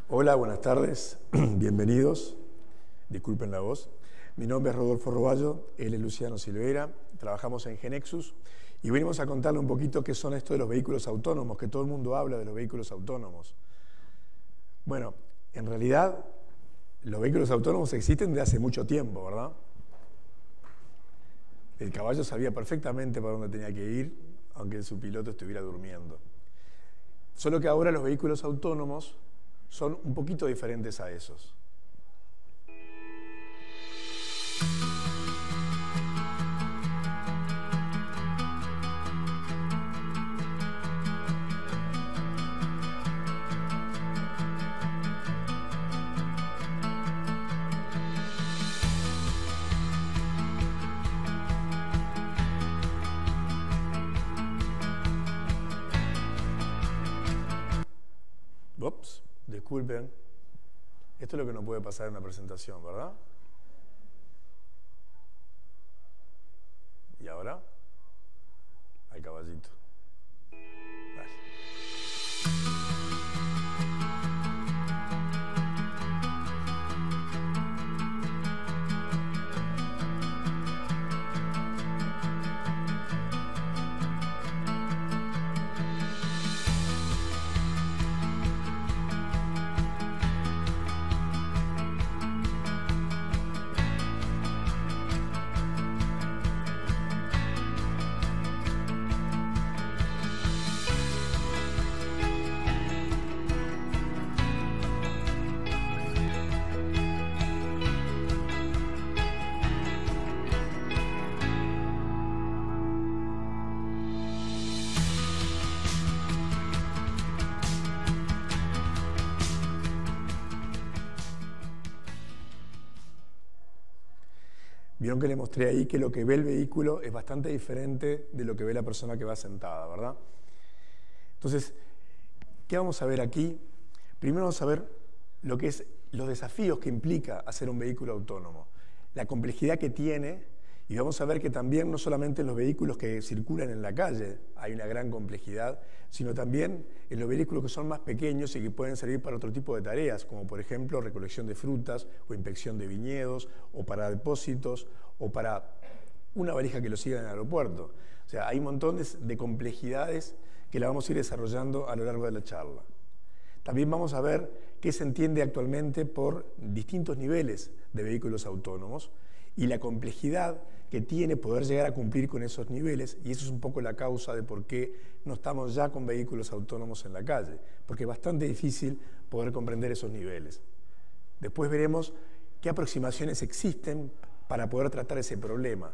Hola, buenas tardes, bienvenidos, disculpen la voz. Mi nombre es Rodolfo Roballo, él es Luciano Silveira, trabajamos en GeNexus y venimos a contarle un poquito qué son esto de los vehículos autónomos, que todo el mundo habla de los vehículos autónomos. Bueno, en realidad los vehículos autónomos existen desde hace mucho tiempo, ¿verdad? El caballo sabía perfectamente para dónde tenía que ir, aunque su piloto estuviera durmiendo. Solo que ahora los vehículos autónomos son un poquito diferentes a esos. Ups, disculpen. Esto es lo que no puede pasar en una presentación, ¿verdad? ¿Y ahora? Al caballito. Dale. Vieron que le mostré ahí que lo que ve el vehículo es bastante diferente de lo que ve la persona que va sentada, ¿verdad? Entonces, ¿qué vamos a ver aquí? Primero vamos a ver lo que es los desafíos que implica hacer un vehículo autónomo, la complejidad que tiene, y vamos a ver que también no solamente en los vehículos que circulan en la calle hay una gran complejidad, sino también en los vehículos que son más pequeños y que pueden servir para otro tipo de tareas, como por ejemplo recolección de frutas o inspección de viñedos o para depósitos o para una valija que lo siga en el aeropuerto. O sea, hay un montón de complejidades que la vamos a ir desarrollando a lo largo de la charla. También vamos a ver qué se entiende actualmente por distintos niveles de vehículos autónomos y la complejidad que tiene poder llegar a cumplir con esos niveles, y eso es un poco la causa de por qué no estamos ya con vehículos autónomos en la calle, porque es bastante difícil poder comprender esos niveles. Después veremos qué aproximaciones existen para poder tratar ese problema.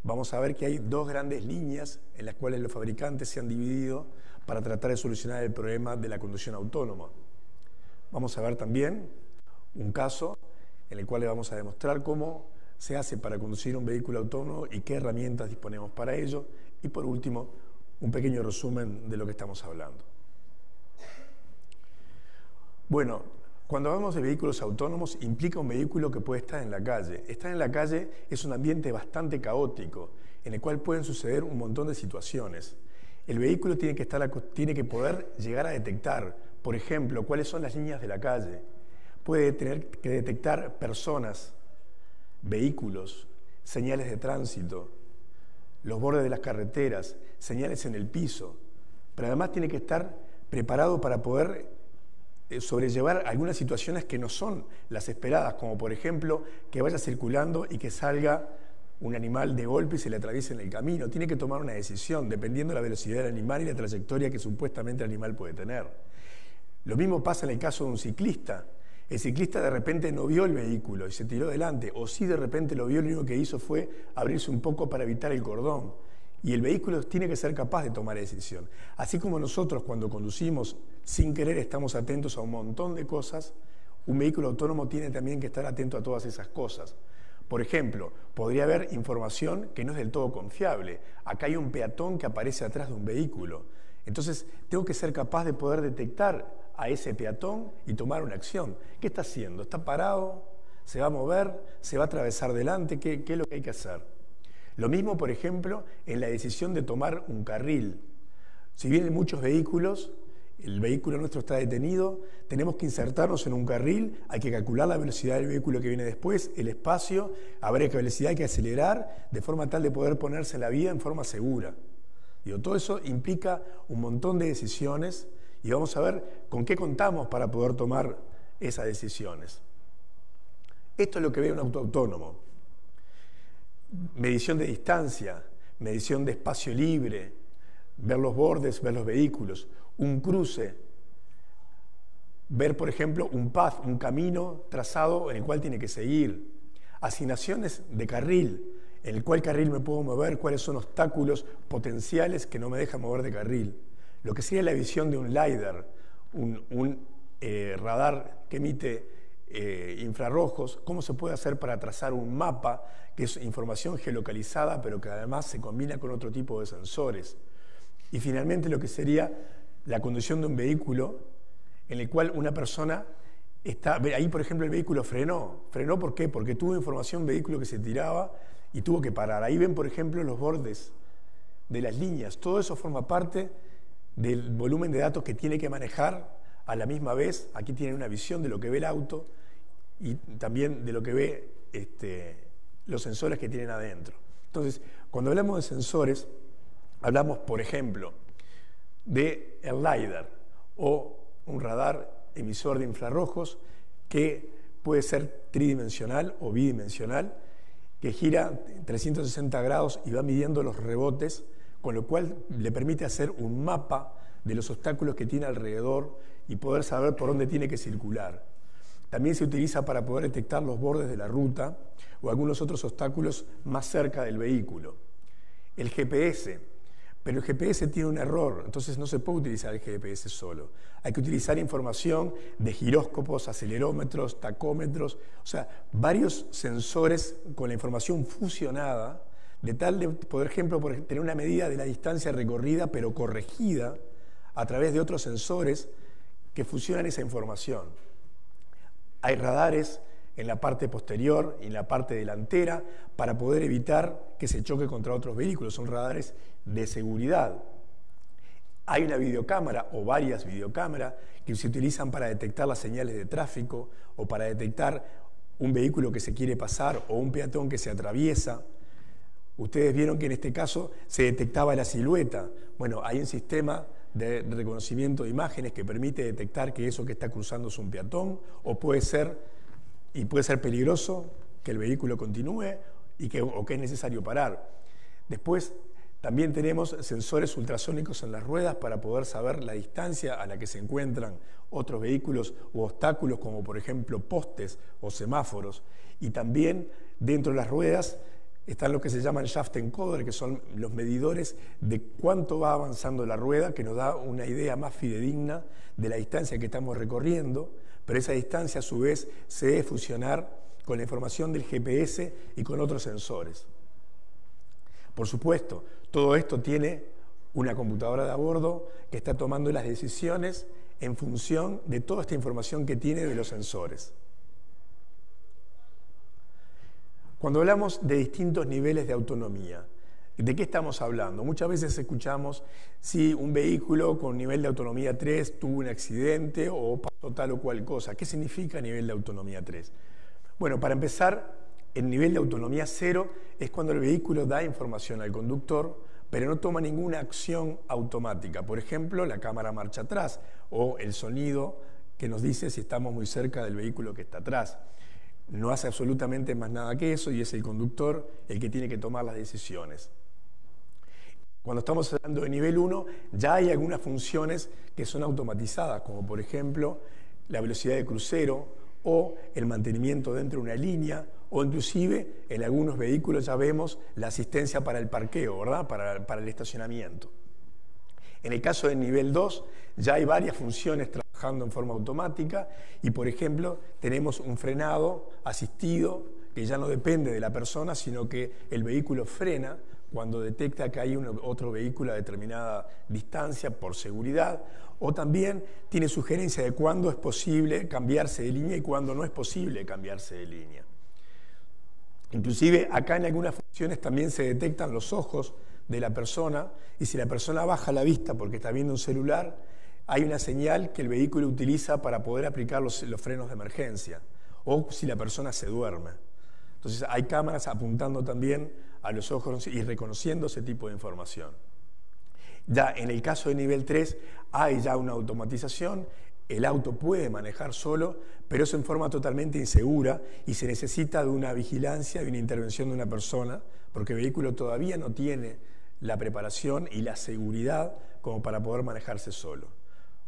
Vamos a ver que hay dos grandes líneas en las cuales los fabricantes se han dividido para tratar de solucionar el problema de la conducción autónoma. Vamos a ver también un caso en el cual le vamos a demostrar cómo se hace para conducir un vehículo autónomo y qué herramientas disponemos para ello. Y por último, un pequeño resumen de lo que estamos hablando. Bueno, cuando hablamos de vehículos autónomos, implica un vehículo que puede estar en la calle. Estar en la calle es un ambiente bastante caótico, en el cual pueden suceder un montón de situaciones. El vehículo tiene que poder llegar a detectar, por ejemplo, cuáles son las líneas de la calle. Puede tener que detectar personas, vehículos, señales de tránsito, los bordes de las carreteras, señales en el piso, pero además tiene que estar preparado para poder sobrellevar algunas situaciones que no son las esperadas, como por ejemplo que vaya circulando y que salga un animal de golpe y se le atraviese en el camino. Tiene que tomar una decisión dependiendo de la velocidad del animal y la trayectoria que supuestamente el animal puede tener. Lo mismo pasa en el caso de un ciclista. El ciclista de repente no vio el vehículo y se tiró delante, o si de repente lo vio, lo único que hizo fue abrirse un poco para evitar el cordón. Y el vehículo tiene que ser capaz de tomar decisión. Así como nosotros cuando conducimos sin querer estamos atentos a un montón de cosas, un vehículo autónomo tiene también que estar atento a todas esas cosas. Por ejemplo, podría haber información que no es del todo confiable. Acá hay un peatón que aparece atrás de un vehículo. Entonces, tengo que ser capaz de poder detectar a ese peatón y tomar una acción. ¿Qué está haciendo? ¿Está parado? ¿Se va a mover? ¿Se va a atravesar delante? ¿Qué es lo que hay que hacer? Lo mismo, por ejemplo, en la decisión de tomar un carril. Si bien en muchos vehículos el vehículo nuestro está detenido, tenemos que insertarnos en un carril, hay que calcular la velocidad del vehículo que viene después, el espacio, a ver a qué velocidad hay que acelerar, de forma tal de poder ponerse en la vía en forma segura. Digo, todo eso implica un montón de decisiones y vamos a ver con qué contamos para poder tomar esas decisiones. Esto es lo que ve un auto autónomo. Medición de distancia, medición de espacio libre, ver los bordes, ver los vehículos, un cruce, ver, por ejemplo, un path, un camino trazado en el cual tiene que seguir, asignaciones de carril, en el cual carril me puedo mover, cuáles son obstáculos potenciales que no me dejan mover de carril, lo que sería la visión de un LiDAR, un radar que emite infrarrojos, cómo se puede hacer para trazar un mapa, que es información geolocalizada, pero que además se combina con otro tipo de sensores. Y finalmente lo que sería la conducción de un vehículo en el cual una persona está... Ahí, por ejemplo, el vehículo frenó. ¿Frenó por qué? Porque tuvo información, un vehículo que se tiraba y tuvo que parar. Ahí ven, por ejemplo, los bordes de las líneas. Todo eso forma parte del volumen de datos que tiene que manejar a la misma vez. Aquí tienen una visión de lo que ve el auto y también de lo que ve los sensores que tienen adentro. Entonces, cuando hablamos de sensores, hablamos, por ejemplo, de el LiDAR o un radar emisor de infrarrojos que puede ser tridimensional o bidimensional, que gira 360 grados y va midiendo los rebotes, con lo cual le permite hacer un mapa de los obstáculos que tiene alrededor y poder saber por dónde tiene que circular. También se utiliza para poder detectar los bordes de la ruta o algunos otros obstáculos más cerca del vehículo. El GPS, pero el GPS tiene un error, entonces no se puede utilizar el GPS solo. Hay que utilizar información de giróscopos, acelerómetros, tacómetros, o sea, varios sensores con la información fusionada, de tal de, por ejemplo, tener una medida de la distancia recorrida, pero corregida a través de otros sensores que fusionan esa información. Hay radares en la parte posterior y en la parte delantera para poder evitar que se choque contra otros vehículos. Son radares de seguridad. Hay una videocámara o varias videocámaras que se utilizan para detectar las señales de tráfico o para detectar un vehículo que se quiere pasar o un peatón que se atraviesa. Ustedes vieron que en este caso se detectaba la silueta. Bueno, hay un sistema de reconocimiento de imágenes que permite detectar que eso que está cruzando es un peatón o puede ser peligroso que el vehículo continúe o que es necesario parar. Después también tenemos sensores ultrasónicos en las ruedas para poder saber la distancia a la que se encuentran otros vehículos u obstáculos, como por ejemplo postes o semáforos. Y también dentro de las ruedas están lo que se llaman shaft encoder, que son los medidores de cuánto va avanzando la rueda, que nos da una idea más fidedigna de la distancia que estamos recorriendo, pero esa distancia a su vez se debe fusionar con la información del GPS y con otros sensores. Por supuesto, todo esto tiene una computadora de a bordo que está tomando las decisiones en función de toda esta información que tiene de los sensores. Cuando hablamos de distintos niveles de autonomía, ¿de qué estamos hablando? Muchas veces escuchamos si un vehículo con nivel de autonomía 3 tuvo un accidente o pasó tal o cual cosa. ¿Qué significa nivel de autonomía 3? Bueno, para empezar, el nivel de autonomía 0 es cuando el vehículo da información al conductor, pero no toma ninguna acción automática. Por ejemplo, la cámara marcha atrás o el sonido que nos dice si estamos muy cerca del vehículo que está atrás. No hace absolutamente más nada que eso y es el conductor el que tiene que tomar las decisiones. Cuando estamos hablando de nivel 1, ya hay algunas funciones que son automatizadas, como por ejemplo la velocidad de crucero o el mantenimiento dentro de una línea, o inclusive en algunos vehículos ya vemos la asistencia para el parqueo, ¿verdad? Para el estacionamiento. En el caso del nivel 2, ya hay varias funciones trabajando en forma automática y, por ejemplo, tenemos un frenado asistido que ya no depende de la persona, sino que el vehículo frena cuando detecta que hay otro vehículo a determinada distancia por seguridad, o también tiene sugerencia de cuándo es posible cambiarse de línea y cuándo no es posible cambiarse de línea. Inclusive acá en algunas funciones también se detectan los ojos de la persona y si la persona baja la vista porque está viendo un celular, hay una señal que el vehículo utiliza para poder aplicar los frenos de emergencia, o si la persona se duerme. Entonces hay cámaras apuntando también a los ojos y reconociendo ese tipo de información. Ya en el caso de nivel 3 hay ya una automatización, el auto puede manejar solo, pero es en forma totalmente insegura y se necesita de una vigilancia y una intervención de una persona, porque el vehículo todavía no tiene la preparación y la seguridad como para poder manejarse solo.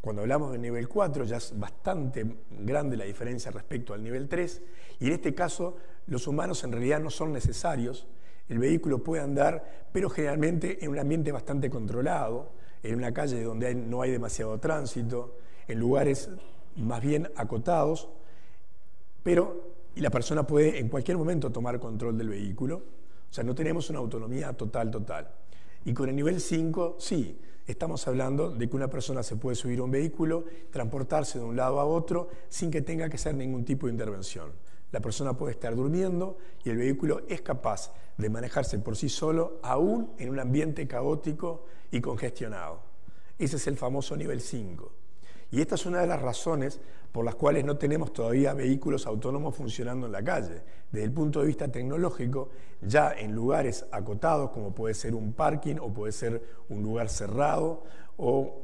Cuando hablamos del nivel 4 ya es bastante grande la diferencia respecto al nivel 3 y en este caso los humanos en realidad no son necesarios, el vehículo puede andar, pero generalmente en un ambiente bastante controlado, en una calle donde no hay demasiado tránsito, en lugares más bien acotados, pero la persona puede en cualquier momento tomar control del vehículo, o sea, no tenemos una autonomía total. Y con el nivel 5, sí, estamos hablando de que una persona se puede subir a un vehículo, transportarse de un lado a otro sin que tenga que hacer ningún tipo de intervención. La persona puede estar durmiendo y el vehículo es capaz de manejarse por sí solo, aún en un ambiente caótico y congestionado. Ese es el famoso nivel 5. Y esta es una de las razones por las cuales no tenemos todavía vehículos autónomos funcionando en la calle. Desde el punto de vista tecnológico, ya en lugares acotados, como puede ser un parking o puede ser un lugar cerrado o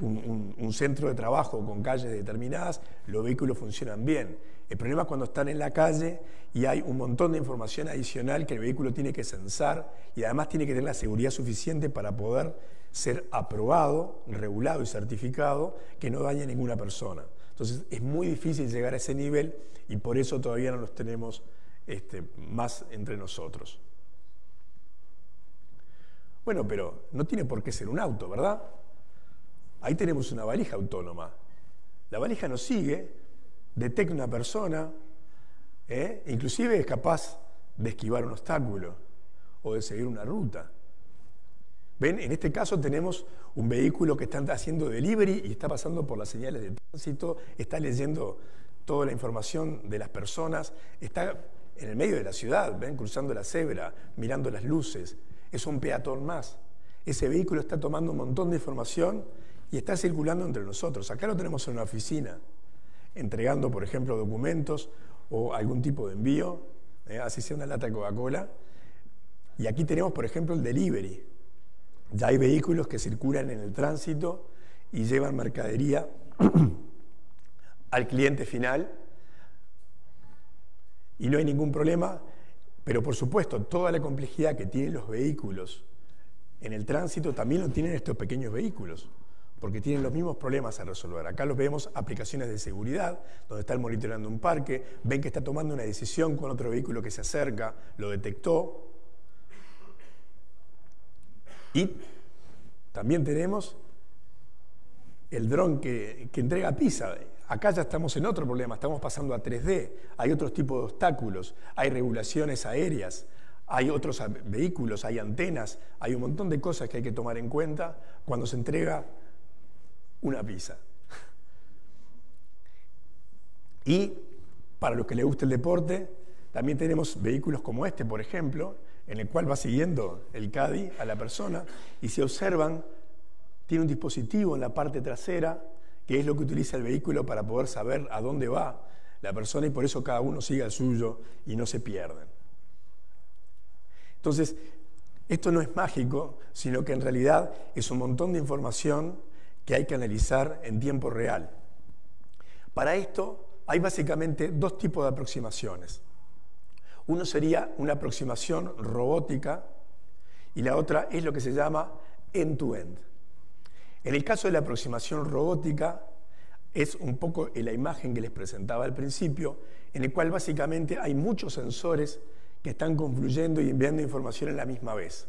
un centro de trabajo con calles determinadas, los vehículos funcionan bien. El problema es cuando están en la calle y hay un montón de información adicional que el vehículo tiene que censar y además tiene que tener la seguridad suficiente para poder ser aprobado, regulado y certificado que no dañe a ninguna persona. Entonces es muy difícil llegar a ese nivel y por eso todavía no los tenemos más entre nosotros. Bueno, pero no tiene por qué ser un auto, ¿verdad? Ahí tenemos una valija autónoma. La valija nos sigue, detecta una persona, inclusive es capaz de esquivar un obstáculo o de seguir una ruta. ¿Ven? En este caso tenemos un vehículo que está haciendo delivery y está pasando por las señales de tránsito, está leyendo toda la información de las personas, está en el medio de la ciudad, ¿ven? Cruzando la cebra, mirando las luces. Es un peatón más. Ese vehículo está tomando un montón de información y está circulando entre nosotros. Acá lo tenemos en una oficina, entregando, por ejemplo, documentos o algún tipo de envío, así sea una lata de Coca-Cola. Y aquí tenemos, por ejemplo, el delivery. Ya hay vehículos que circulan en el tránsito y llevan mercadería al cliente final y no hay ningún problema, pero por supuesto toda la complejidad que tienen los vehículos en el tránsito también lo tienen estos pequeños vehículos, porque tienen los mismos problemas a resolver. Acá los vemos aplicaciones de seguridad, donde están monitoreando un parque, ven que está tomando una decisión con otro vehículo que se acerca, lo detectó. Y también tenemos el dron que entrega pizza. Acá ya estamos en otro problema, estamos pasando a 3D, hay otros tipos de obstáculos, hay regulaciones aéreas, hay otros vehículos, hay antenas, hay un montón de cosas que hay que tomar en cuenta cuando se entrega una pizza. Y para los que les gusta el deporte, también tenemos vehículos como este, por ejemplo, en el cual va siguiendo el Caddy a la persona y si observan, tiene un dispositivo en la parte trasera que es lo que utiliza el vehículo para poder saber a dónde va la persona y por eso cada uno sigue al suyo y no se pierden. Entonces, esto no es mágico, sino que en realidad es un montón de información que hay que analizar en tiempo real. Para esto hay básicamente dos tipos de aproximaciones. Uno sería una aproximación robótica y la otra es lo que se llama end-to-end. En el caso de la aproximación robótica es un poco la imagen que les presentaba al principio, en el cual básicamente hay muchos sensores que están confluyendo y enviando información a la misma vez.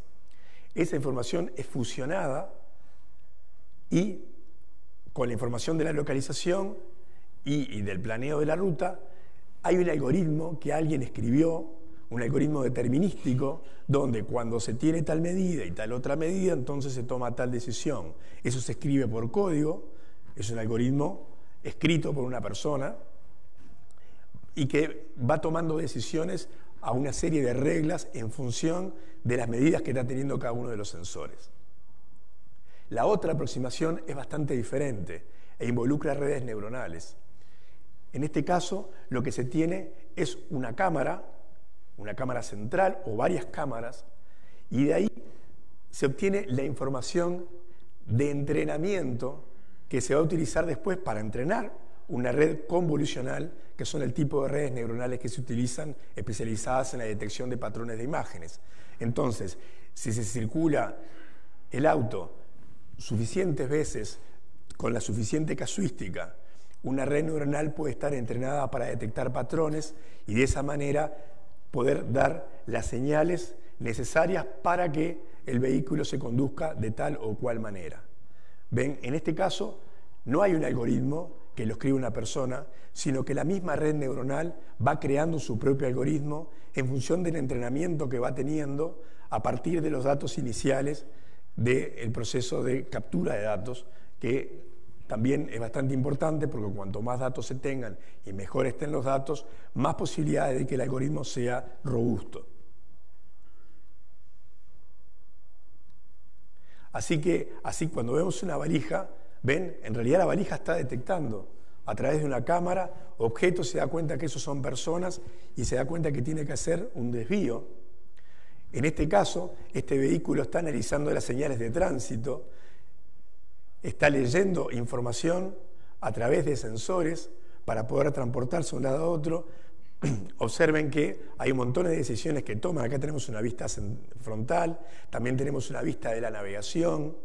Esa información es fusionada y con la información de la localización y del planeo de la ruta, hay un algoritmo que alguien escribió, un algoritmo determinístico, donde cuando se tiene tal medida y tal otra medida, entonces se toma tal decisión. Eso se escribe por código, es un algoritmo escrito por una persona y que va tomando decisiones a una serie de reglas en función de las medidas que está teniendo cada uno de los sensores. La otra aproximación es bastante diferente e involucra redes neuronales. En este caso, lo que se tiene es una cámara central o varias cámaras, y de ahí se obtiene la información de entrenamiento que se va a utilizar después para entrenar una red convolucional, que son el tipo de redes neuronales que se utilizan especializadas en la detección de patrones de imágenes. Entonces, si se circula el auto suficientes veces con la suficiente casuística, una red neuronal puede estar entrenada para detectar patrones y de esa manera poder dar las señales necesarias para que el vehículo se conduzca de tal o cual manera. ¿Ven? En este caso, no hay un algoritmo que lo escribe una persona, sino que la misma red neuronal va creando su propio algoritmo en función del entrenamiento que va teniendo a partir de los datos iniciales del proceso de captura de datos, que también es bastante importante porque cuanto más datos se tengan y mejor estén los datos, más posibilidades de que el algoritmo sea robusto. Así cuando vemos una valija, ven, en realidad la valija está detectando a través de una cámara objetos, se da cuenta que esos son personas y se da cuenta que tiene que hacer un desvío. En este caso, este vehículo está analizando las señales de tránsito, está leyendo información a través de sensores para poder transportarse de un lado a otro. Observen que hay un montón de decisiones que toman. Acá tenemos una vista frontal, también tenemos una vista de la navegación.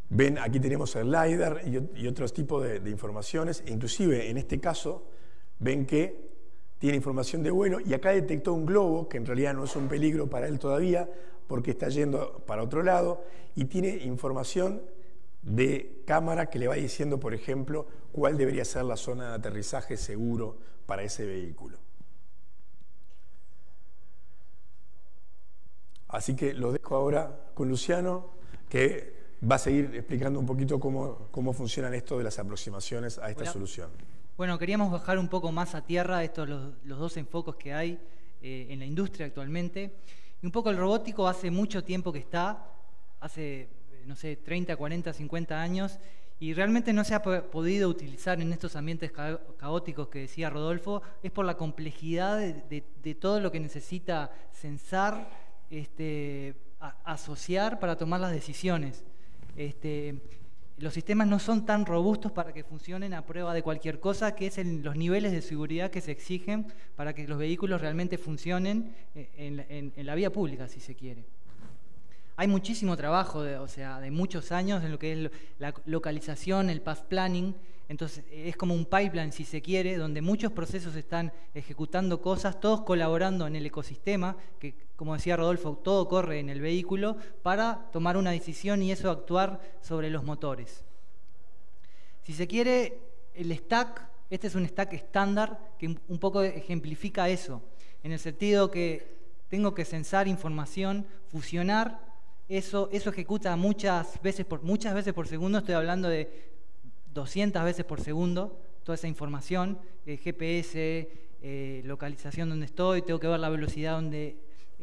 Ven, aquí tenemos el LiDAR y otros tipos de informaciones. Inclusive, en este caso, ven que tiene información de vuelo y acá detectó un globo, que en realidad no es un peligro para él todavía, porque está yendo para otro lado, y tiene información de cámara que le va diciendo, por ejemplo, cuál debería ser la zona de aterrizaje seguro para ese vehículo. Así que lo dejo ahora con Luciano, que va a seguir explicando un poquito cómo funcionan esto de las aproximaciones a esta solución. Bueno, queríamos bajar un poco más a tierra estos los dos enfoques que hay en la industria actualmente. Y un poco el robótico hace mucho tiempo que está, hace, no sé, 30, 40, 50 años, y realmente no se ha podido utilizar en estos ambientes caóticos que decía Rodolfo, es por la complejidad de todo lo que necesita censar, asociar para tomar las decisiones. Los sistemas no son tan robustos para que funcionen a prueba de cualquier cosa, que es los niveles de seguridad que se exigen para que los vehículos realmente funcionen en la vía pública, si se quiere. Hay muchísimo trabajo, de muchos años en lo que es la localización, el path planning. Entonces es como un pipeline, si se quiere, donde muchos procesos están ejecutando cosas, todos colaborando en el ecosistema, que como decía Rodolfo, todo corre en el vehículo, para tomar una decisión y eso actuar sobre los motores. Si se quiere, el stack, este es un stack estándar que un poco ejemplifica eso, en el sentido que tengo que censar información, fusionar, eso ejecuta muchas veces por segundo, estoy hablando de 200 veces por segundo, toda esa información, GPS, localización donde estoy, tengo que ver la velocidad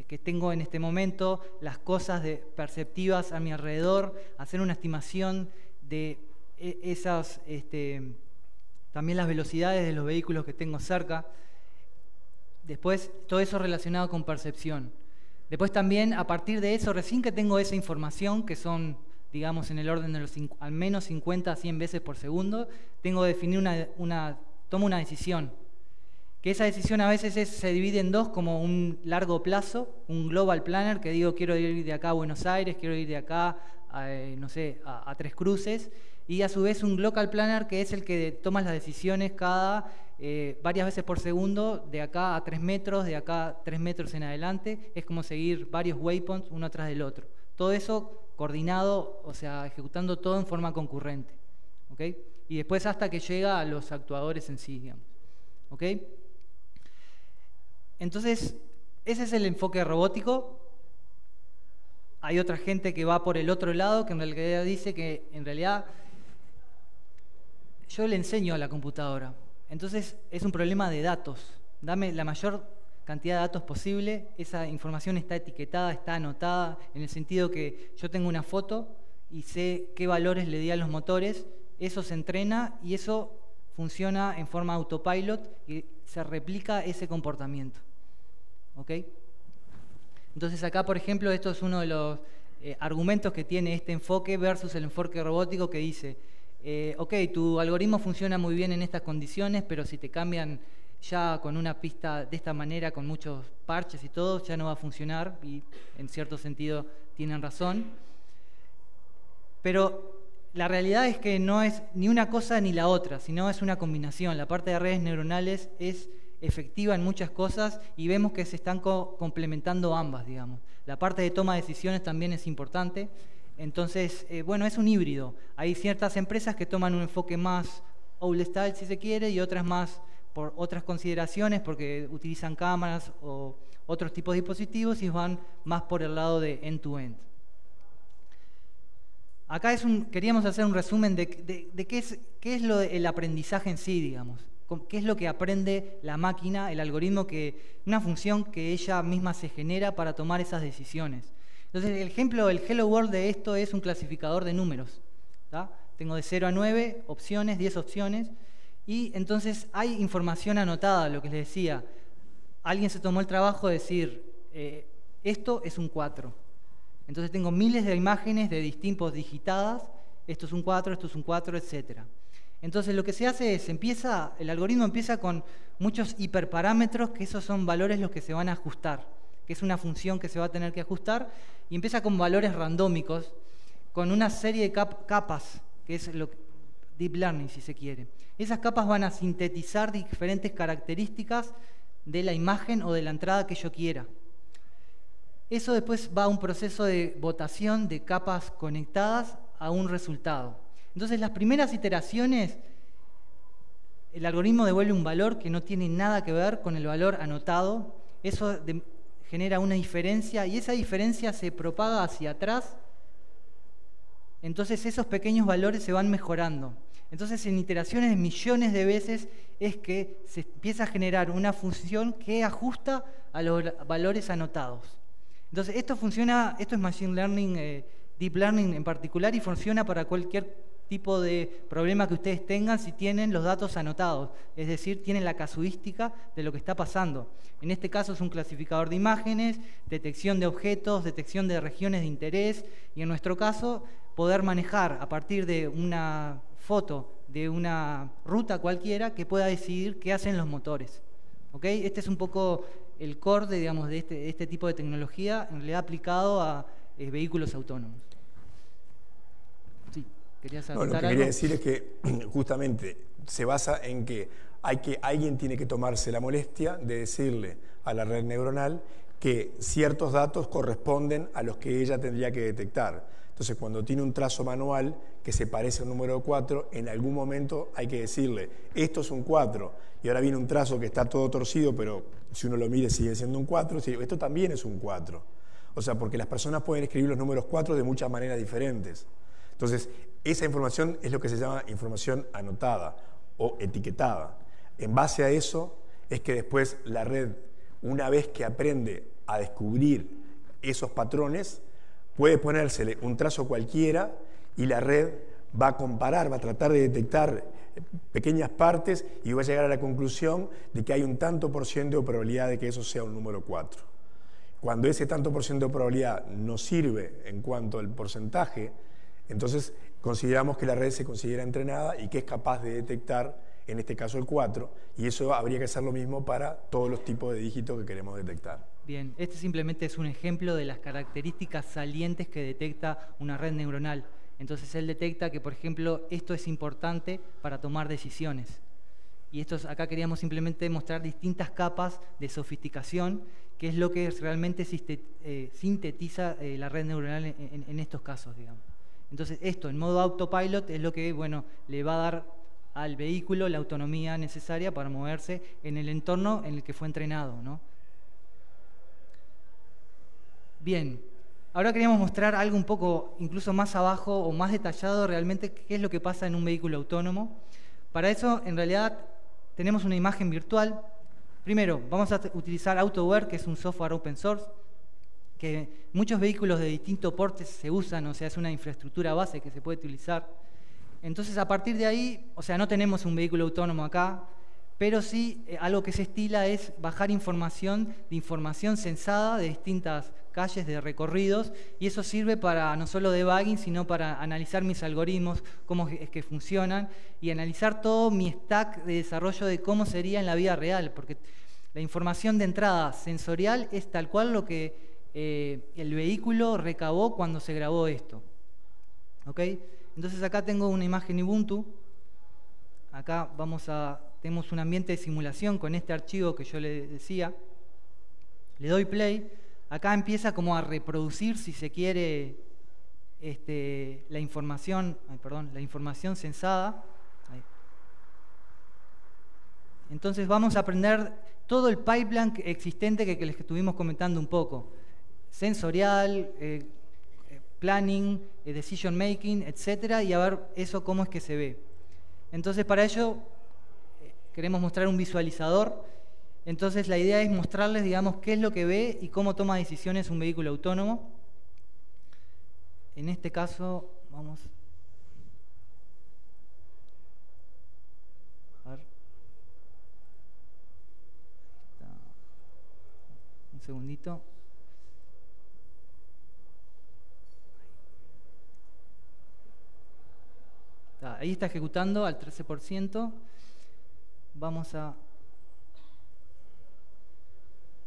que tengo en este momento, las cosas perceptivas a mi alrededor, hacer una estimación de esas, también las velocidades de los vehículos que tengo cerca. Después, todo eso relacionado con percepción. Después también, a partir de eso, recién que tengo esa información, que son, digamos, en el orden de al menos 50 a 100 veces por segundo, tengo que definir tomo una decisión. Que esa decisión a veces se divide en dos, como un largo plazo, un global planner, que digo, quiero ir de acá a Buenos Aires, quiero ir de acá no sé, a Tres Cruces, y a su vez un local planner, que es el que toma las decisiones varias veces por segundo, de acá a 3 metros, de acá a 3 metros en adelante. Es como seguir varios waypoints uno atrás del otro. Todo eso coordinado, o sea, ejecutando todo en forma concurrente, ¿ok? Y después hasta que llega a los actuadores en sí, digamos, ¿ok? Entonces, ese es el enfoque robótico. Hay otra gente que va por el otro lado, que en realidad dice que en realidad yo le enseño a la computadora. Entonces es un problema de datos. Dame la mayor cantidad de datos posible. Esa información está etiquetada, está anotada, en el sentido que yo tengo una foto y sé qué valores le di a los motores, eso se entrena y eso funciona en forma autopilot y se replica ese comportamiento. ¿Ok? Entonces acá, por ejemplo, esto es uno de los argumentos que tiene este enfoque versus el enfoque robótico que dice, ok, tu algoritmo funciona muy bien en estas condiciones, pero si te cambian ya con una pista de esta manera, con muchos parches y todo, ya no va a funcionar, y en cierto sentido tienen razón. Pero la realidad es que no es ni una cosa ni la otra, sino es una combinación. La parte de redes neuronales es efectiva en muchas cosas y vemos que se están complementando ambas, digamos. La parte de toma de decisiones también es importante. Entonces, bueno, es un híbrido. Hay ciertas empresas que toman un enfoque más old style, si se quiere, y otras más por otras consideraciones, porque utilizan cámaras o otros tipos de dispositivos y van más por el lado de end-to-end. Acá queríamos hacer un resumen de qué es el aprendizaje en sí, digamos. ¿Qué es lo que aprende la máquina, el algoritmo, una función que ella misma se genera para tomar esas decisiones? Entonces, el ejemplo, el Hello World de esto es un clasificador de números. ¿Tá? Tengo de 0 a 9 opciones, 10 opciones, y entonces hay información anotada, lo que les decía. Alguien se tomó el trabajo de decir, esto es un 4. Entonces tengo miles de imágenes de distintos digitadas, esto es un 4, esto es un 4, etc. Entonces lo que se hace es, el algoritmo empieza con muchos hiperparámetros, que esos son valores los que se van a ajustar, que es una función que se va a tener que ajustar, y empieza con valores randómicos, con una serie de capas, que es deep learning, si se quiere. Esas capas van a sintetizar diferentes características de la imagen o de la entrada que yo quiera. Eso después va a un proceso de votación de capas conectadas a un resultado. Entonces, las primeras iteraciones, el algoritmo devuelve un valor que no tiene nada que ver con el valor anotado. Eso genera una diferencia y esa diferencia se propaga hacia atrás. Entonces, esos pequeños valores se van mejorando. Entonces, en iteraciones de millones de veces es que se empieza a generar una función que ajusta a los valores anotados. Entonces, esto es Machine Learning, Deep Learning en particular, y funciona para cualquier tipo de problema que ustedes tengan si tienen los datos anotados, es decir, tienen la casuística de lo que está pasando. En este caso es un clasificador de imágenes, detección de objetos, detección de regiones de interés, y en nuestro caso, poder manejar a partir de una foto de una ruta cualquiera que pueda decidir qué hacen los motores. ¿Ok? Este es un poco el core de este tipo de tecnología, en realidad aplicado a vehículos autónomos. Sí, ¿querías algo? Lo que quería decir es que justamente se basa en que alguien tiene que tomarse la molestia de decirle a la red neuronal que ciertos datos corresponden a los que ella tendría que detectar. Entonces, cuando tiene un trazo manual que se parece a un número 4, en algún momento hay que decirle, esto es un 4, y ahora viene un trazo que está todo torcido, pero si uno lo mire sigue siendo un 4, esto también es un 4. O sea, porque las personas pueden escribir los números 4 de muchas maneras diferentes. Entonces, esa información es lo que se llama información anotada o etiquetada. En base a eso es que después la red, una vez que aprende a descubrir esos patrones, puede ponérsele un trazo cualquiera y la red va a comparar, va a tratar de detectar pequeñas partes y va a llegar a la conclusión de que hay un tanto por ciento de probabilidad de que eso sea un número 4. Cuando ese tanto por ciento de probabilidad no sirve en cuanto al porcentaje, entonces consideramos que la red se considera entrenada y que es capaz de detectar, en este caso el 4, y eso habría que hacer lo mismo para todos los tipos de dígitos que queremos detectar. Bien, este simplemente es un ejemplo de las características salientes que detecta una red neuronal. Entonces él detecta que, por ejemplo, esto es importante para tomar decisiones. Y acá queríamos simplemente mostrar distintas capas de sofisticación, que es lo que realmente sintetiza la red neuronal en estos casos, digamos. Entonces esto, en modo autopilot, es lo que, bueno, le va a dar al vehículo la autonomía necesaria para moverse en el entorno en el que fue entrenado, ¿no? Bien, ahora queríamos mostrar algo un poco incluso más abajo o más detallado realmente qué es lo que pasa en un vehículo autónomo. Para eso, en realidad, tenemos una imagen virtual. Primero, vamos a utilizar AutoWare, que es un software open source, que muchos vehículos de distintos portes se usan, o sea, es una infraestructura base que se puede utilizar. Entonces, a partir de ahí, o sea, no tenemos un vehículo autónomo acá, pero sí algo que se estila es bajar información sensada de distintas calles, de recorridos, y eso sirve para no solo debugging, sino para analizar mis algoritmos, cómo es que funcionan, y analizar todo mi stack de desarrollo de cómo sería en la vida real, porque la información de entrada sensorial es tal cual lo que el vehículo recabó cuando se grabó esto. ¿Ok? Entonces acá tengo una imagen Ubuntu, acá tenemos un ambiente de simulación con este archivo que yo le decía, le doy play, acá empieza como a reproducir, si se quiere, la información sensada. Ahí. Entonces vamos a aprender todo el pipeline existente que les estuvimos comentando un poco, sensorial, planning, decision making, etcétera, y a ver eso cómo es que se ve. Entonces para ello queremos mostrar un visualizador. Entonces la idea es mostrarles, digamos, qué es lo que ve y cómo toma decisiones un vehículo autónomo. En este caso, vamos a ver. Un segundito. Ahí está ejecutando al 13%. Vamos a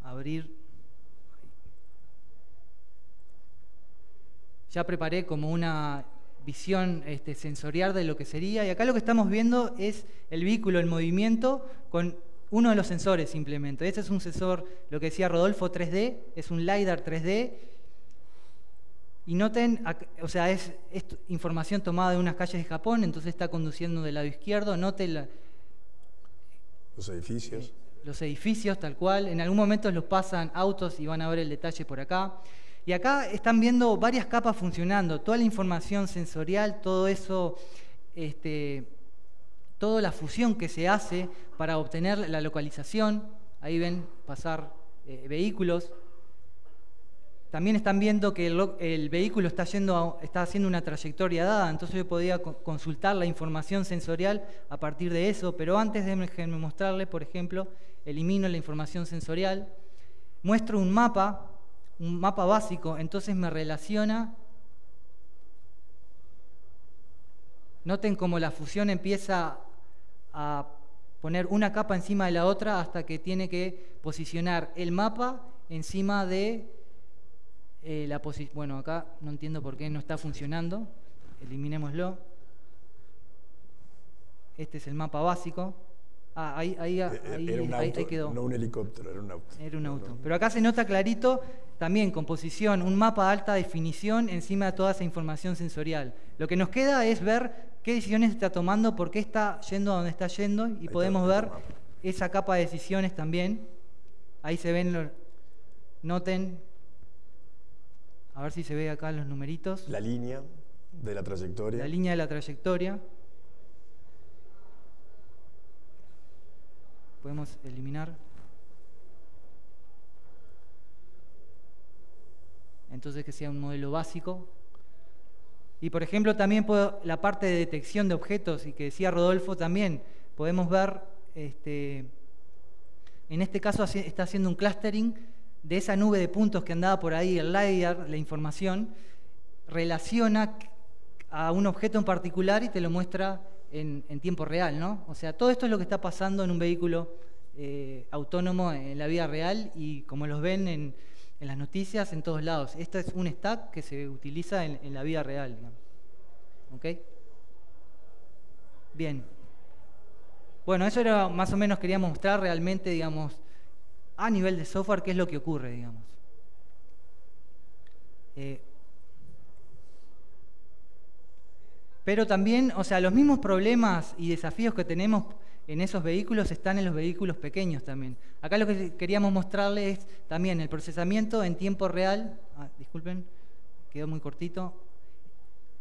abrir. Ya preparé como una visión sensorial de lo que sería. Y acá lo que estamos viendo es el vehículo en movimiento con uno de los sensores simplemente. Este es un sensor, lo que decía Rodolfo, 3D. Es un LiDAR 3D. Y noten, o sea, es información tomada de unas calles de Japón, entonces está conduciendo del lado izquierdo. Noten los edificios. Los edificios, tal cual. En algún momento los pasan autos y van a ver el detalle por acá. Y acá están viendo varias capas funcionando. Toda la información sensorial, todo eso, toda la fusión que se hace para obtener la localización. Ahí ven pasar vehículos. También están viendo que el vehículo está haciendo una trayectoria dada, entonces yo podía consultar la información sensorial a partir de eso, pero antes déjenme mostrarles, por ejemplo, elimino la información sensorial, muestro un mapa básico, entonces me relaciona. Noten cómo la fusión empieza a poner una capa encima de la otra hasta que tiene que posicionar el mapa encima de la posición. Bueno, acá no entiendo por qué no está funcionando. Eliminémoslo. Este es el mapa básico. Ahí quedó. No un helicóptero, era un auto. Era un auto. Pero acá se nota clarito, también con posición, un mapa de alta definición encima de toda esa información sensorial. Lo que nos queda es ver qué decisiones está tomando, por qué está yendo a donde está yendo, y podemos ver esa capa de decisiones también. Ahí se ven, noten. A ver si se ve acá los numeritos. La línea de la trayectoria. La línea de la trayectoria. Podemos eliminar. Entonces que sea un modelo básico. Y por ejemplo también la parte de detección de objetos, y que decía Rodolfo también, podemos ver, en este caso está haciendo un clustering de esa nube de puntos que andaba por ahí, el LiDAR, la información, relaciona a un objeto en particular y te lo muestra en tiempo real, ¿no? O sea, todo esto es lo que está pasando en un vehículo autónomo en la vida real, y como los ven en las noticias, en todos lados. Este es un stack que se utiliza en la vida real, digamos. ¿Ok? Bien. Bueno, eso era más o menos, queríamos mostrar realmente, digamos, a nivel de software, qué es lo que ocurre, digamos. Pero también, o sea, los mismos problemas y desafíos que tenemos en esos vehículos están en los vehículos pequeños también. Acá lo que queríamos mostrarles es también el procesamiento en tiempo real. Disculpen, quedó muy cortito.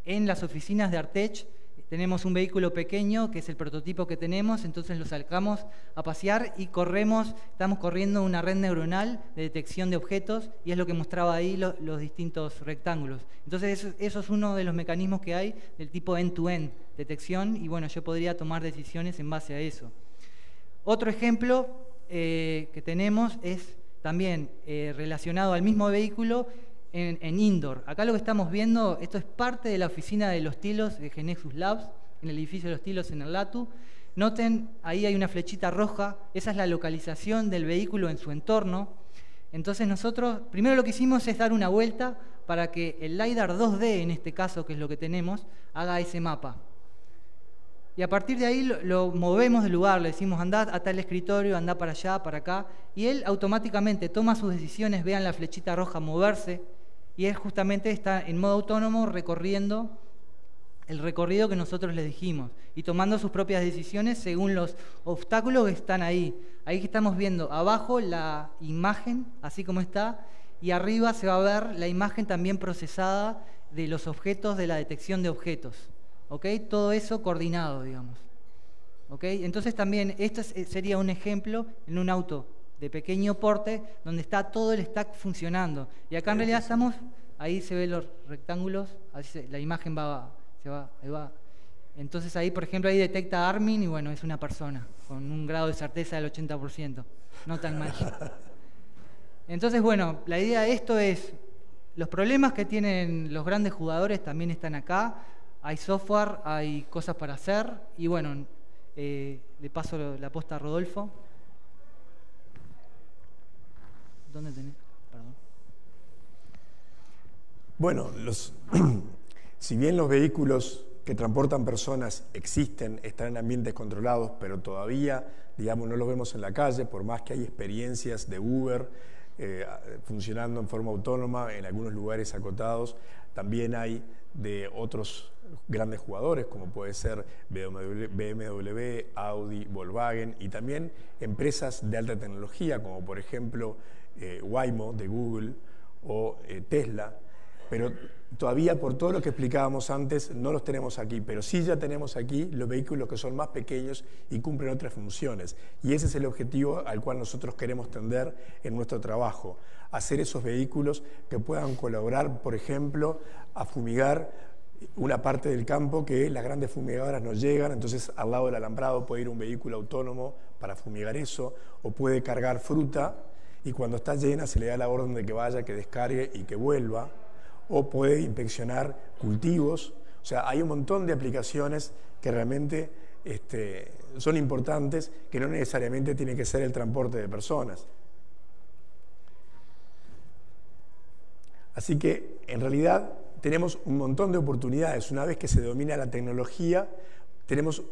En las oficinas de Artech tenemos un vehículo pequeño, que es el prototipo que tenemos, entonces lo sacamos a pasear y estamos corriendo una red neuronal de detección de objetos, y es lo que mostraba ahí los distintos rectángulos. Entonces eso es uno de los mecanismos que hay del tipo end-to-end, detección, y bueno, yo podría tomar decisiones en base a eso. Otro ejemplo que tenemos es también relacionado al mismo vehículo, en indoor. Acá lo que estamos viendo, esto es parte de la oficina de los Tilos de Genexus Labs, en el edificio de los Tilos en el LATU. Noten, ahí hay una flechita roja, esa es la localización del vehículo en su entorno. Entonces nosotros, primero lo que hicimos es dar una vuelta para que el LiDAR 2D, en este caso, que es lo que tenemos, haga ese mapa. Y a partir de ahí lo movemos del lugar, le decimos andá a tal escritorio, andá para allá, para acá, y él automáticamente toma sus decisiones, vean la flechita roja moverse, y él justamente está en modo autónomo recorriendo el recorrido que nosotros les dijimos y tomando sus propias decisiones según los obstáculos que están ahí. Ahí estamos viendo abajo la imagen, así como está, y arriba se va a ver la imagen también procesada de los objetos, de la detección de objetos. ¿Ok? Todo eso coordinado, digamos. ¿Ok? Entonces también esto sería un ejemplo en un auto de pequeño porte, donde está todo el stack funcionando. Y acá en realidad estamos, ahí se ven los rectángulos, así la imagen ahí va. Entonces ahí, por ejemplo, ahí detecta Armin y bueno, es una persona, con un grado de certeza del 80%, no tan mal. Entonces, bueno, la idea de esto es, los problemas que tienen los grandes jugadores también están acá, hay software, hay cosas para hacer, y bueno, le paso la posta a Rodolfo. ¿Dónde tenés? Perdón. Bueno, si bien los vehículos que transportan personas existen, están en ambientes controlados, pero todavía, digamos, no los vemos en la calle, por más que hay experiencias de Uber funcionando en forma autónoma en algunos lugares acotados, también hay de otros grandes jugadores, como puede ser BMW, Audi, Volkswagen, y también empresas de alta tecnología, como por ejemplo Waymo de Google o Tesla, pero todavía por todo lo que explicábamos antes no los tenemos aquí, pero sí ya tenemos aquí los vehículos que son más pequeños y cumplen otras funciones, y ese es el objetivo al cual nosotros queremos tender en nuestro trabajo, hacer esos vehículos que puedan colaborar, por ejemplo, a fumigar una parte del campo que las grandes fumigadoras no llegan, entonces al lado del alambrado puede ir un vehículo autónomo para fumigar eso, o puede cargar fruta y cuando está llena se le da la orden de que vaya, que descargue y que vuelva, o puede inspeccionar cultivos. O sea, hay un montón de aplicaciones que realmente son importantes, que no necesariamente tiene que ser el transporte de personas. Así que, en realidad, tenemos un montón de oportunidades. Una vez que se domina la tecnología, tenemos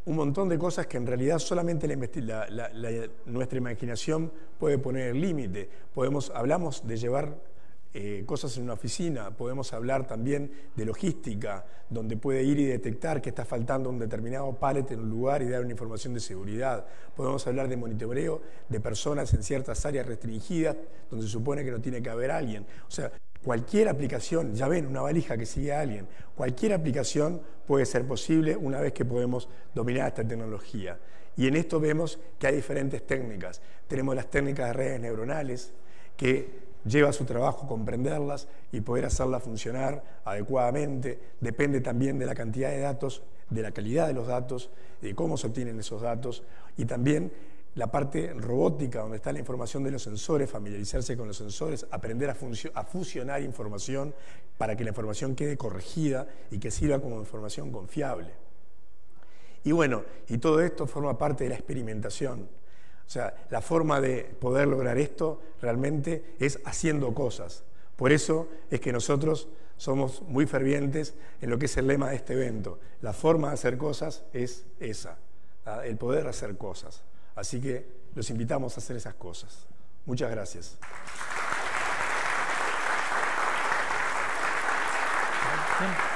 un montón de cosas que en realidad solamente nuestra imaginación puede poner el límite. Hablamos de llevar cosas en una oficina, podemos hablar también de logística, donde puede ir y detectar que está faltando un determinado pallet en un lugar y dar una información de seguridad. Podemos hablar de monitoreo de personas en ciertas áreas restringidas, donde se supone que no tiene que haber alguien. O sea, cualquier aplicación, ya ven, una valija que sigue a alguien, cualquier aplicación puede ser posible una vez que podemos dominar esta tecnología. Y en esto vemos que hay diferentes técnicas. Tenemos las técnicas de redes neuronales, que lleva su trabajo comprenderlas y poder hacerlas funcionar adecuadamente. Depende también de la cantidad de datos, de la calidad de los datos, de cómo se obtienen esos datos, y también la parte robótica, donde está la información de los sensores, familiarizarse con los sensores, aprender a fusionar información para que la información quede corregida y que sirva como información confiable. Y bueno, y todo esto forma parte de la experimentación. O sea, la forma de poder lograr esto realmente es haciendo cosas. Por eso es que nosotros somos muy fervientes en lo que es el lema de este evento. La forma de hacer cosas es esa, ¿verdad? El poder hacer cosas. Así que los invitamos a hacer esas cosas. Muchas gracias. Bien.